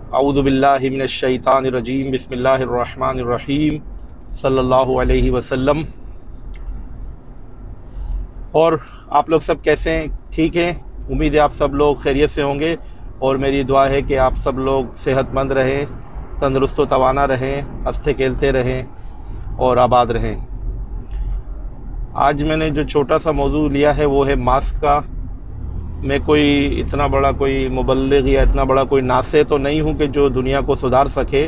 अऊज़ु बिल्लाहि मिनश शैतानिर रजीम बिस्मिल्लाहिर रहमानिर रहीम सल्लल्लाहु अलैहि वसल्लम। और आप लोग सब कैसे हैं? ठीक हैं? उम्मीद है आप सब लोग खैरियत से होंगे और मेरी दुआ है कि आप सब लोग सेहतमंद रहें, तंदुरुस्त व तवाना रहें, हंसते खेलते रहें और आबाद रहें। आज मैंने जो छोटा सा मौजू लिया है वो है मास्क का। मैं कोई इतना बड़ा कोई मुबल्लिग या इतना बड़ा कोई नासे तो नहीं हूँ कि जो दुनिया को सुधार सके,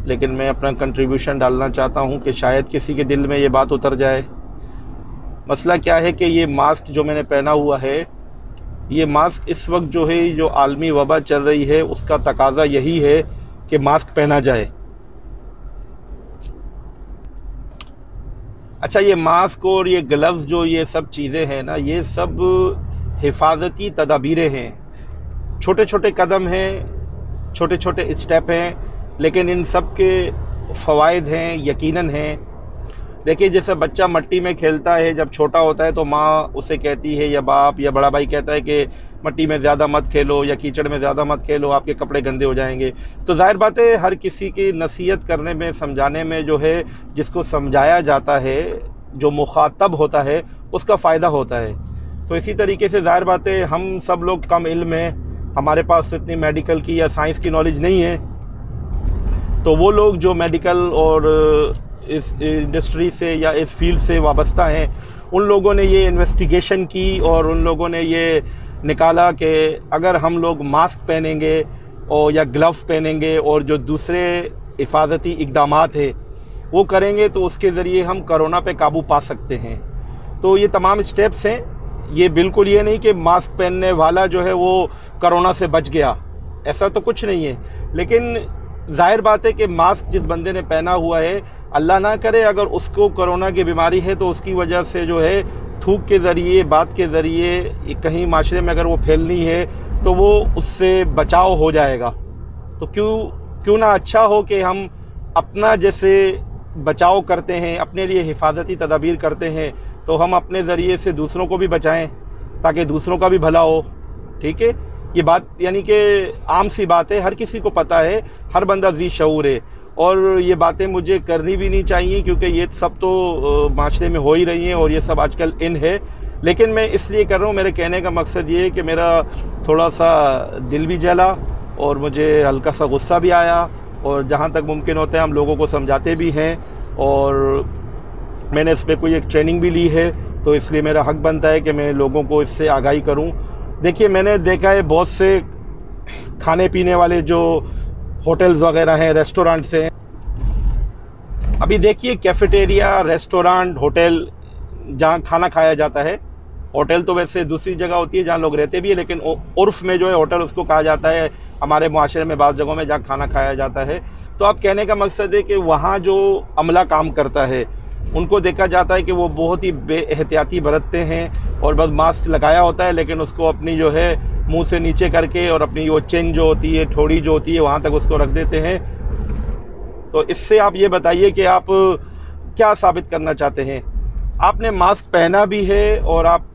लेकिन मैं अपना कंट्रीब्यूशन डालना चाहता हूँ कि शायद किसी के दिल में ये बात उतर जाए। मसला क्या है कि ये मास्क जो मैंने पहना हुआ है, ये मास्क इस वक्त जो है, जो आलमी वबा चल रही है, उसका तकाज़ा यही है कि मास्क पहना जाए। अच्छा, ये मास्क और ये ग्लव्स जो ये सब चीज़ें हैं ना, ये सब हिफाजती तदाबीरें हैं। छोटे छोटे कदम हैं, छोटे छोटे स्टेप हैं, लेकिन इन सब के फ़वाइद हैं, यकीनन हैं। देखिए, जैसे बच्चा मट्टी में खेलता है, जब छोटा होता है तो माँ उसे कहती है या बाप या बड़ा भाई कहता है कि मट्टी में ज़्यादा मत खेलो या कीचड़ में ज़्यादा मत खेलो, आपके कपड़े गंदे हो जाएंगे। तो ज़ाहिर बात है, हर किसी की नसीहत करने में, समझाने में जो है, जिसको समझाया जाता है, जो मुखातब होता है, उसका फ़ायदा होता है। तो इसी तरीके से ज़ाहिर बात है, हम सब लोग कम इल्म हैं, हमारे पास इतनी मेडिकल की या साइंस की नॉलेज नहीं है। तो वो लोग जो मेडिकल और इस इंडस्ट्री से या इस फील्ड से वाबस्ता हैं, उन लोगों ने ये इन्वेस्टिगेशन की और उन लोगों ने ये निकाला कि अगर हम लोग मास्क पहनेंगे और या ग्लव्स पहनेंगे और जो दूसरे हिफाजती इक़दामात है वो करेंगे तो उसके ज़रिए हम कोरोना पे काबू पा सकते हैं। तो ये तमाम स्टेप्स हैं। ये बिल्कुल ये नहीं कि मास्क पहनने वाला जो है वो कोरोना से बच गया, ऐसा तो कुछ नहीं है। लेकिन ज़ाहिर बात है कि मास्क जिस बंदे ने पहना हुआ है, अल्लाह ना करे अगर उसको कोरोना की बीमारी है तो उसकी वजह से जो है थूक के ज़रिए, बात के ज़रिए कहीं माशरे में अगर वो फैलनी है तो वो उससे बचाव हो जाएगा। तो क्यों ना अच्छा हो कि हम अपना जैसे बचाव करते हैं, अपने लिए हिफाजती तदाबीर करते हैं, तो हम अपने ज़रिए से दूसरों को भी बचाएं ताकि दूसरों का भी भला हो। ठीक है, ये बात यानी कि आम सी बात है, हर किसी को पता है, हर बंदा ज़ी शऊर है। और ये बातें मुझे करनी भी नहीं चाहिए क्योंकि ये सब तो माशरे में हो ही रही हैं और ये सब आजकल इन है। लेकिन मैं इसलिए कर रहा हूँ, मेरे कहने का मकसद ये है कि मेरा थोड़ा सा दिल भी जला और मुझे हल्का सा गुस्सा भी आया, और जहाँ तक मुमकिन होता है हम लोगों को समझाते भी हैं, और मैंने इस पर कोई एक ट्रेनिंग भी ली है, तो इसलिए मेरा हक बनता है कि मैं लोगों को इससे आगाही करूं। देखिए, मैंने देखा है बहुत से खाने पीने वाले जो होटल्स वगैरह हैं, रेस्टोरेंट्स हैं। अभी देखिए, कैफेटेरिया, रेस्टोरेंट, होटल जहां खाना खाया जाता है, होटल तो वैसे दूसरी जगह होती है जहां लोग रहते भी है, लेकिन उर्फ में जो है होटल उसको कहा जाता है हमारे मुआशरे में, बाज़ जगहों में जहाँ खाना खाया जाता है। तो आप कहने का मकसद है कि वहाँ जो अमला काम करता है उनको देखा जाता है कि वो बहुत ही बेएहतियाती बरतते हैं और बस मास्क लगाया होता है, लेकिन उसको अपनी जो है मुंह से नीचे करके और अपनी वो चिन जो होती है, ठोड़ी जो होती है, वहाँ तक उसको रख देते हैं। तो इससे आप ये बताइए कि आप क्या साबित करना चाहते हैं? आपने मास्क पहना भी है और आप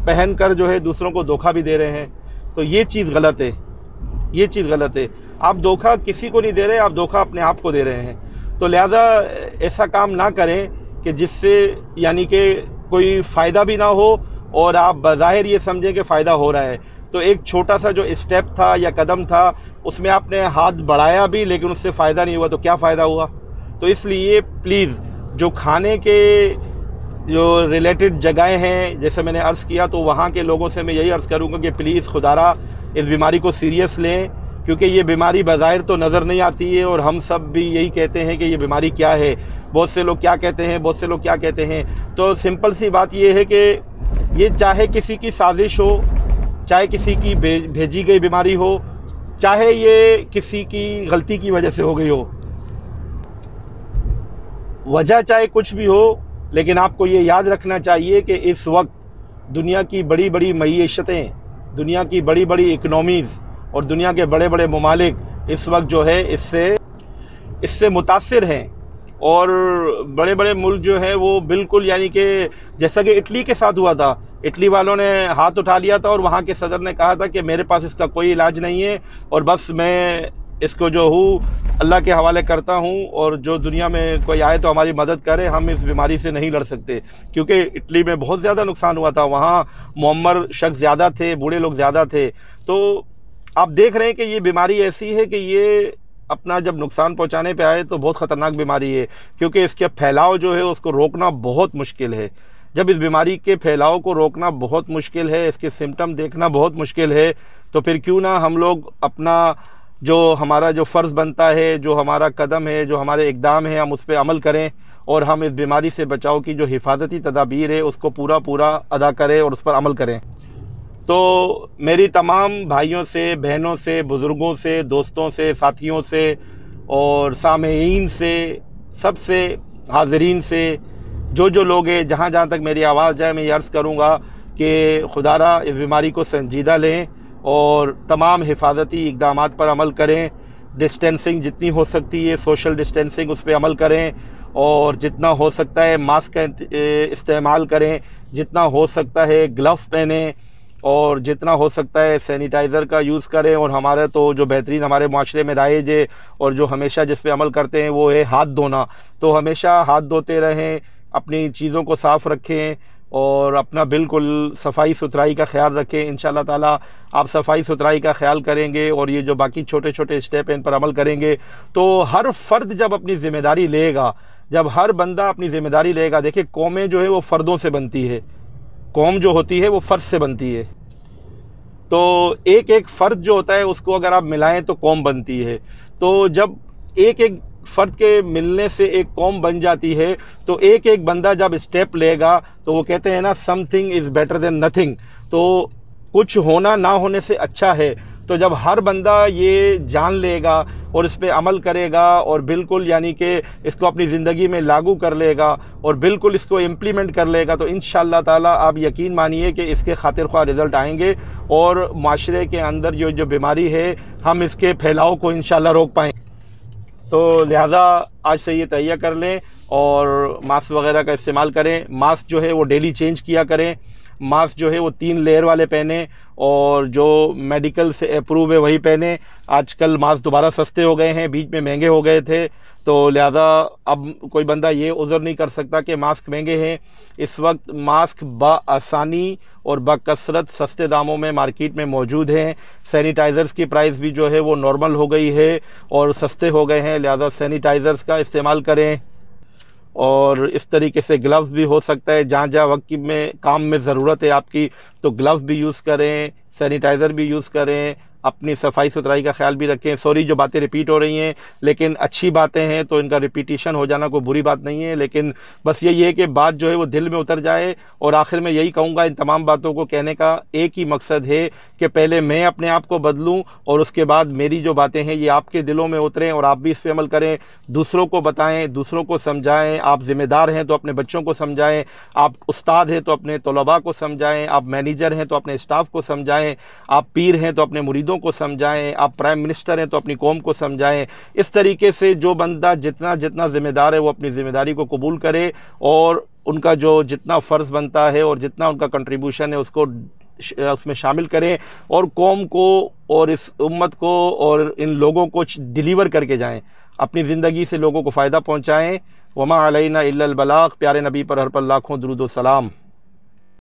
पहन कर जो है दूसरों को धोखा भी दे रहे हैं, तो ये चीज़ गलत है। ये चीज़ गलत है। आप धोखा किसी को नहीं दे रहे, आप धोखा अपने आप को दे रहे हैं। तो लिहाजा ऐसा काम ना करें कि जिससे यानी कि कोई फ़ायदा भी ना हो और आप बज़ाहिर ये समझें कि फ़ायदा हो रहा है। तो एक छोटा सा जो स्टेप था या कदम था, उसमें आपने हाथ बढ़ाया भी, लेकिन उससे फ़ायदा नहीं हुआ, तो क्या फ़ायदा हुआ? तो इसलिए प्लीज़, जो खाने के जो रिलेटेड जगहें हैं, जैसे मैंने अर्ज़ किया, तो वहाँ के लोगों से मैं यही अर्ज़ करूँगा कि प्लीज़ खुदारा इस बीमारी को सीरियस लें, क्योंकि ये बीमारी बज़ाहिर तो नज़र नहीं आती है और हम सब भी यही कहते हैं कि ये बीमारी क्या है। बहुत से लोग क्या कहते हैं, बहुत से लोग क्या कहते हैं। तो सिंपल सी बात ये है कि ये चाहे किसी की साजिश हो, चाहे किसी की भेजी गई बीमारी हो, चाहे ये किसी की गलती की वजह से हो गई हो, वजह चाहे कुछ भी हो, लेकिन आपको ये याद रखना चाहिए कि इस वक्त दुनिया की बड़ी बड़ी मईशतें, दुनिया की बड़ी बड़ी इकनॉमीज़ और दुनिया के बड़े बड़े ममालिक इस वक्त जो है इससे मुतासिर हैं। और बड़े बड़े मुल्क जो है वो बिल्कुल, यानी कि जैसा कि इटली के साथ हुआ था, इटली वालों ने हाथ उठा लिया था और वहाँ के सदर ने कहा था कि मेरे पास इसका कोई इलाज नहीं है और बस मैं इसको जो हूँ अल्लाह के हवाले करता हूँ, और जो दुनिया में कोई आए तो हमारी मदद करे। हम इस बीमारी से नहीं लड़ सकते, क्योंकि इटली में बहुत ज़्यादा नुकसान हुआ था, वहाँ मुअम्मर शख्स ज़्यादा थे, बूढ़े लोग ज़्यादा थे। तो आप देख रहे हैं कि ये बीमारी ऐसी है कि ये अपना जब नुकसान पहुंचाने पे आए तो बहुत ख़तरनाक बीमारी है, क्योंकि इसके फैलाव जो है उसको रोकना बहुत मुश्किल है। जब इस बीमारी के फैलाव को रोकना बहुत मुश्किल है, इसके सिम्टम देखना बहुत मुश्किल है, तो फिर क्यों ना हम लोग अपना जो हमारा जो फ़र्ज़ बनता है, जो हमारा कदम है, जो हमारे इक़दाम है, हम उस पर अमल करें और हम इस बीमारी से बचाव की जो हिफाजती तदाबीर है उसको पूरा अदा करें और उस पर अमल करें। तो मेरी तमाम भाइयों से, बहनों से, बुज़ुर्गों से, दोस्तों से, साथियों से और सामेईन से, सबसे, हाज़रीन से, जो लोग हैं, जहाँ तक मेरी आवाज़ जाए, मैं ये अर्ज़ करूँगा कि खुदारा इस बीमारी को संजीदा लें और तमाम हिफाजती इक़दामात पर अमल करें। डिस्टेंसिंग जितनी हो सकती है, सोशल डिस्टेंसिंग, उस पर अमल करें, और जितना हो सकता है मास्क का इस्तेमाल करें, जितना हो सकता है ग्लव्स पहनें, और जितना हो सकता है सैनिटाइज़र का यूज़ करें। और हमारे तो जो बेहतरीन हमारे माशरे में राइज है और जो हमेशा जिस पे अमल करते हैं वो है हाथ धोना। तो हमेशा हाथ धोते रहें, अपनी चीज़ों को साफ़ रखें और अपना बिल्कुल सफाई सुथराई का ख्याल रखें। इंशाअल्लाह ताला आप सफाई सुथराई का ख्याल करेंगे और ये जो बाकी छोटे छोटे स्टेप हैं इन पर अमल करेंगे, तो हर फ़र्द जब अपनी ज़िम्मेदारी लेगा, जब हर बंदा अपनी ज़िम्मेदारी लेगा, देखिए कौमें जो है वो फ़र्दों से बनती है, कौम जो होती है वो फ़र्द से बनती है। तो एक एक फ़र्द जो होता है उसको अगर आप मिलाएं तो कौम बनती है। तो जब एक एक फ़र्द के मिलने से एक कौम बन जाती है, तो एक एक बंदा जब स्टेप लेगा, तो वो कहते हैं ना, something is better than nothing. तो कुछ होना ना होने से अच्छा है। तो जब हर बंदा ये जान लेगा और इस पे अमल करेगा और बिल्कुल यानी कि इसको अपनी ज़िंदगी में लागू कर लेगा और बिल्कुल इसको इम्प्लीमेंट कर लेगा, तो इंशाअल्लाह ताला आप यकीन मानिए कि इसके खातिर ख्वाह रिज़ल्ट आएंगे और माशरे के अंदर जो बीमारी है हम इसके फैलाव को इंशाअल्लाह रोक पाएँ। तो लिहाजा आज से ये तैयार कर लें और मास्क वगैरह का इस्तेमाल करें। मास्क जो है वो डेली चेंज किया करें। मास्क जो है वो 3 लेयर वाले पहने और जो मेडिकल से अप्रूव है वही पहने। आजकल मास्क दोबारा सस्ते हो गए हैं, बीच में महंगे हो गए थे, तो लिहाजा अब कोई बंदा ये उज़र नहीं कर सकता कि मास्क महंगे हैं। इस वक्त मास्क बआसानी और बकसरत सस्ते दामों में मार्केट में मौजूद हैं। सैनिटाइज़र्स की प्राइस भी जो है वो नॉर्मल हो गई है और सस्ते हो गए हैं, लिहाजा सैनिटाइज़र्स का इस्तेमाल करें। और इस तरीके से ग्लव्स भी हो सकता है, जहाँ जहाँ वक्त में काम में ज़रूरत है आपकी, तो ग्लव्स भी यूज़ करें, सैनिटाइज़र भी यूज़ करें, अपनी सफाई सुथराई का ख्याल भी रखें। सॉरी जो बातें रिपीट हो रही हैं, लेकिन अच्छी बातें हैं तो इनका रिपीटिशन हो जाना कोई बुरी बात नहीं है, लेकिन बस यही है कि बात जो है वो दिल में उतर जाए। और आखिर में यही कहूँगा, इन तमाम बातों को कहने का एक ही मकसद है कि पहले मैं अपने आप को बदलूँ और उसके बाद मेरी जो बातें हैं ये आपके दिलों में उतरें और आप भी इस पर अमल करें, दूसरों को बताएँ, दूसरों को समझाएँ। आप ज़िम्मेदार हैं तो अपने बच्चों को समझाएँ, आप उस्ताद हैं तो अपने तलबा को समझाएँ, आप मैनेजर हैं तो अपने स्टाफ को समझाएँ, आप पीर हैं तो अपने मुरीदों को समझाएं, आप प्राइम मिनिस्टर हैं तो अपनी कौम को समझाएं। इस तरीके से जो बंदा जितना ज़िम्मेदार है वो अपनी ज़िम्मेदारी को कबूल करे और उनका जो जितना फ़र्ज़ बनता है और जितना उनका कंट्रीब्यूशन है उसको उसमें शामिल करें और कौम को और इस उम्मत को और इन लोगों को डिलीवर करके जाएं, अपनी ज़िंदगी से लोगों को फ़ायदा पहुँचाएँ। वमा अलैना इल्लल बलाग। प्यारे नबी पर हर पल लाखों दुरूद व सलाम।